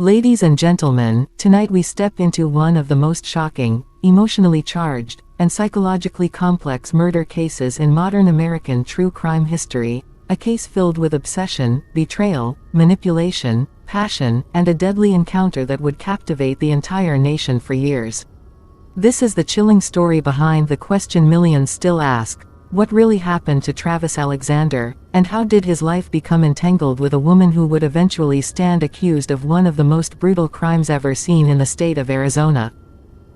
Ladies and gentlemen, tonight we step into one of the most shocking, emotionally charged, and psychologically complex murder cases in modern American true crime history, a case filled with obsession, betrayal, manipulation, passion, and a deadly encounter that would captivate the entire nation for years. This is the chilling story behind the question millions still ask: what really happened to Travis Alexander, and how did his life become entangled with a woman who would eventually stand accused of one of the most brutal crimes ever seen in the state of Arizona?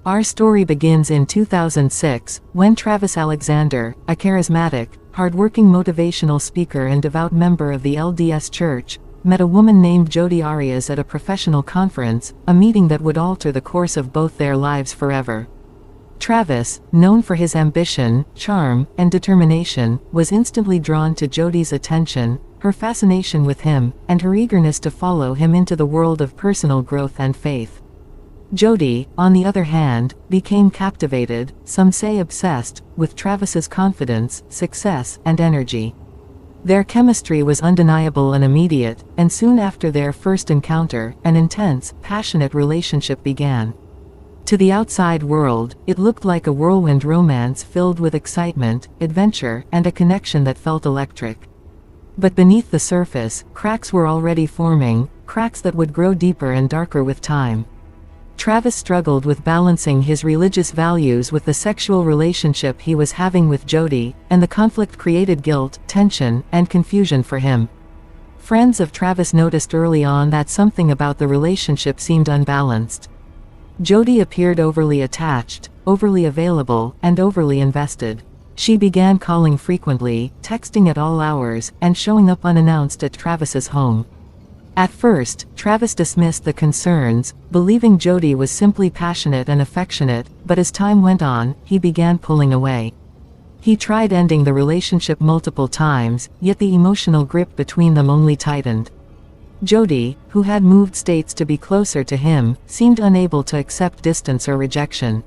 Our story begins in 2006, when Travis Alexander, a charismatic, hardworking motivational speaker and devout member of the LDS Church, met a woman named Jodi Arias at a professional conference, a meeting that would alter the course of both their lives forever. Travis, known for his ambition, charm, and determination, was instantly drawn to Jodi's attention, her fascination with him, and her eagerness to follow him into the world of personal growth and faith. Jodi, on the other hand, became captivated, some say obsessed, with Travis's confidence, success, and energy. Their chemistry was undeniable and immediate, and soon after their first encounter, an intense, passionate relationship began. To the outside world, it looked like a whirlwind romance filled with excitement, adventure, and a connection that felt electric. But beneath the surface, cracks were already forming, cracks that would grow deeper and darker with time. Travis struggled with balancing his religious values with the sexual relationship he was having with Jodi, and the conflict created guilt, tension, and confusion for him. Friends of Travis noticed early on that something about the relationship seemed unbalanced. Jodi appeared overly attached, overly available, and overly invested. She began calling frequently, texting at all hours, and showing up unannounced at Travis's home. At first, Travis dismissed the concerns, believing Jodi was simply passionate and affectionate, but as time went on, he began pulling away. He tried ending the relationship multiple times, yet the emotional grip between them only tightened. Jodi, who had moved states to be closer to him, seemed unable to accept distance or rejection.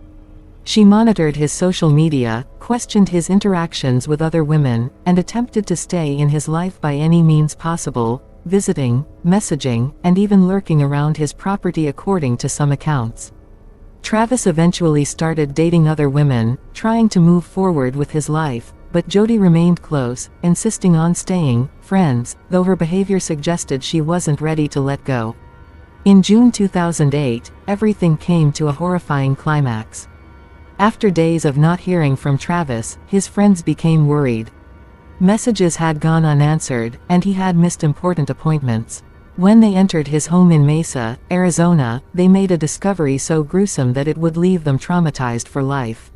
She monitored his social media, questioned his interactions with other women, and attempted to stay in his life by any means possible, visiting, messaging, and even lurking around his property according to some accounts. Travis eventually started dating other women, trying to move forward with his life, but Jodi remained close, insisting on staying friends, though her behavior suggested she wasn't ready to let go. In June 2008, everything came to a horrifying climax. After days of not hearing from Travis, his friends became worried. Messages had gone unanswered, and he had missed important appointments. When they entered his home in Mesa, Arizona, they made a discovery so gruesome that it would leave them traumatized for life.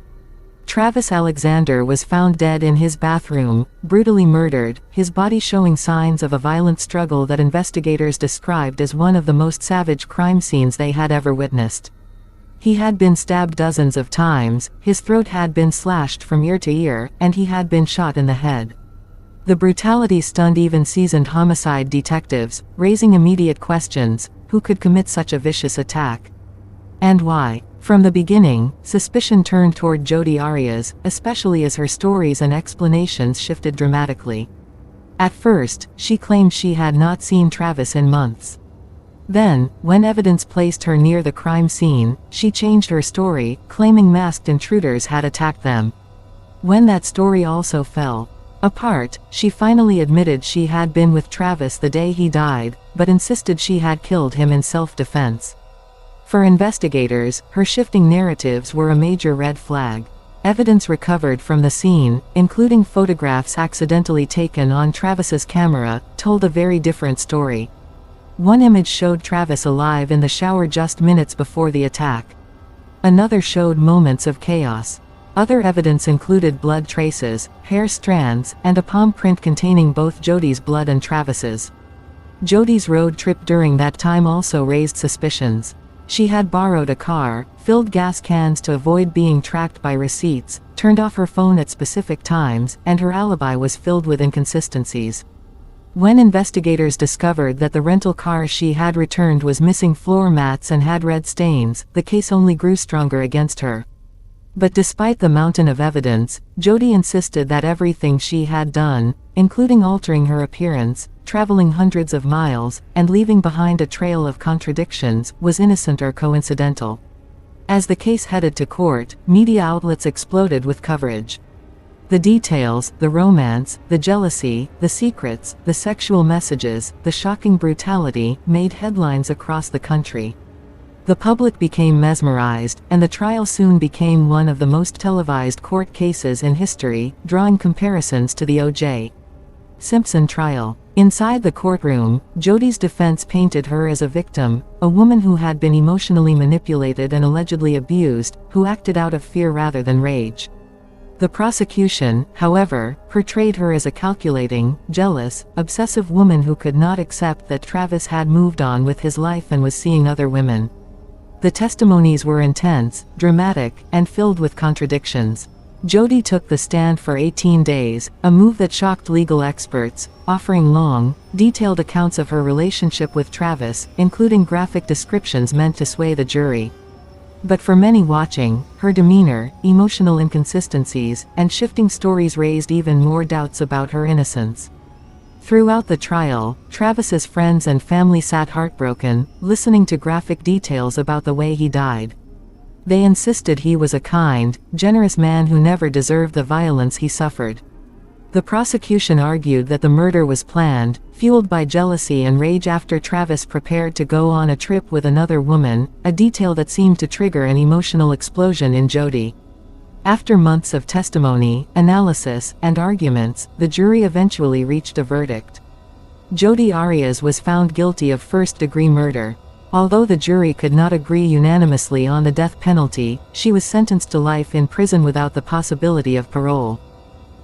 Travis Alexander was found dead in his bathroom, brutally murdered, his body showing signs of a violent struggle that investigators described as one of the most savage crime scenes they had ever witnessed. He had been stabbed dozens of times, his throat had been slashed from ear to ear, and he had been shot in the head. The brutality stunned even seasoned homicide detectives, raising immediate questions: who could commit such a vicious attack? And why? From the beginning, suspicion turned toward Jodi Arias, especially as her stories and explanations shifted dramatically. At first, she claimed she had not seen Travis in months. Then, when evidence placed her near the crime scene, she changed her story, claiming masked intruders had attacked them. When that story also fell apart, she finally admitted she had been with Travis the day he died, but insisted she had killed him in self-defense. For investigators, her shifting narratives were a major red flag. Evidence recovered from the scene, including photographs accidentally taken on Travis's camera, told a very different story. One image showed Travis alive in the shower just minutes before the attack. Another showed moments of chaos. Other evidence included blood traces, hair strands, and a palm print containing both Jodi's blood and Travis's. Jodi's road trip during that time also raised suspicions. She had borrowed a car, filled gas cans to avoid being tracked by receipts, turned off her phone at specific times, and her alibi was filled with inconsistencies. When investigators discovered that the rental car she had returned was missing floor mats and had red stains, the case only grew stronger against her. But despite the mountain of evidence, Jodi insisted that everything she had done, including altering her appearance, traveling hundreds of miles, and leaving behind a trail of contradictions, was innocent or coincidental. As the case headed to court, media outlets exploded with coverage. The details, the romance, the jealousy, the secrets, the sexual messages, the shocking brutality, made headlines across the country. The public became mesmerized, and the trial soon became one of the most televised court cases in history, drawing comparisons to the O.J. Simpson trial. Inside the courtroom, Jodi's defense painted her as a victim, a woman who had been emotionally manipulated and allegedly abused, who acted out of fear rather than rage. The prosecution, however, portrayed her as a calculating, jealous, obsessive woman who could not accept that Travis had moved on with his life and was seeing other women. The testimonies were intense, dramatic, and filled with contradictions. Jodi took the stand for 18 days, a move that shocked legal experts, offering long, detailed accounts of her relationship with Travis, including graphic descriptions meant to sway the jury. But for many watching, her demeanor, emotional inconsistencies, and shifting stories raised even more doubts about her innocence. Throughout the trial, Travis's friends and family sat heartbroken, listening to graphic details about the way he died. They insisted he was a kind, generous man who never deserved the violence he suffered. The prosecution argued that the murder was planned, fueled by jealousy and rage after Travis prepared to go on a trip with another woman, a detail that seemed to trigger an emotional explosion in Jodi. After months of testimony, analysis, and arguments, the jury eventually reached a verdict. Jodi Arias was found guilty of first-degree murder. Although the jury could not agree unanimously on the death penalty, she was sentenced to life in prison without the possibility of parole.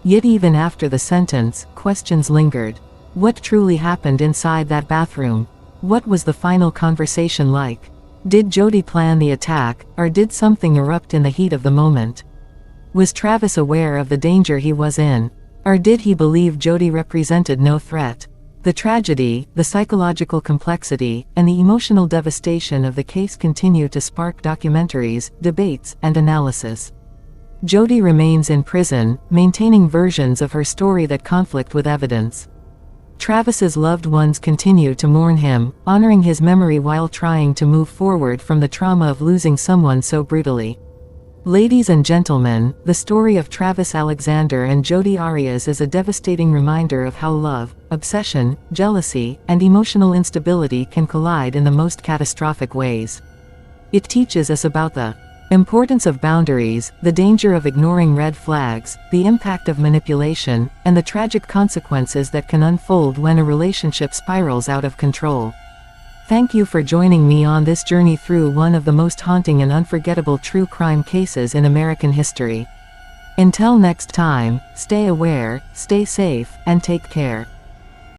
Yet even after the sentence, questions lingered. What truly happened inside that bathroom? What was the final conversation like? Did Jodi plan the attack, or did something erupt in the heat of the moment? Was Travis aware of the danger he was in? Or did he believe Jodi represented no threat? The tragedy, the psychological complexity, and the emotional devastation of the case continue to spark documentaries, debates, and analysis. Jodi remains in prison, maintaining versions of her story that conflict with evidence. Travis's loved ones continue to mourn him, honoring his memory while trying to move forward from the trauma of losing someone so brutally. Ladies and gentlemen, the story of Travis Alexander and Jodi Arias is a devastating reminder of how love, obsession, jealousy, and emotional instability can collide in the most catastrophic ways. It teaches us about the importance of boundaries, the danger of ignoring red flags, the impact of manipulation, and the tragic consequences that can unfold when a relationship spirals out of control. Thank you for joining me on this journey through one of the most haunting and unforgettable true crime cases in American history. Until next time, stay aware, stay safe, and take care.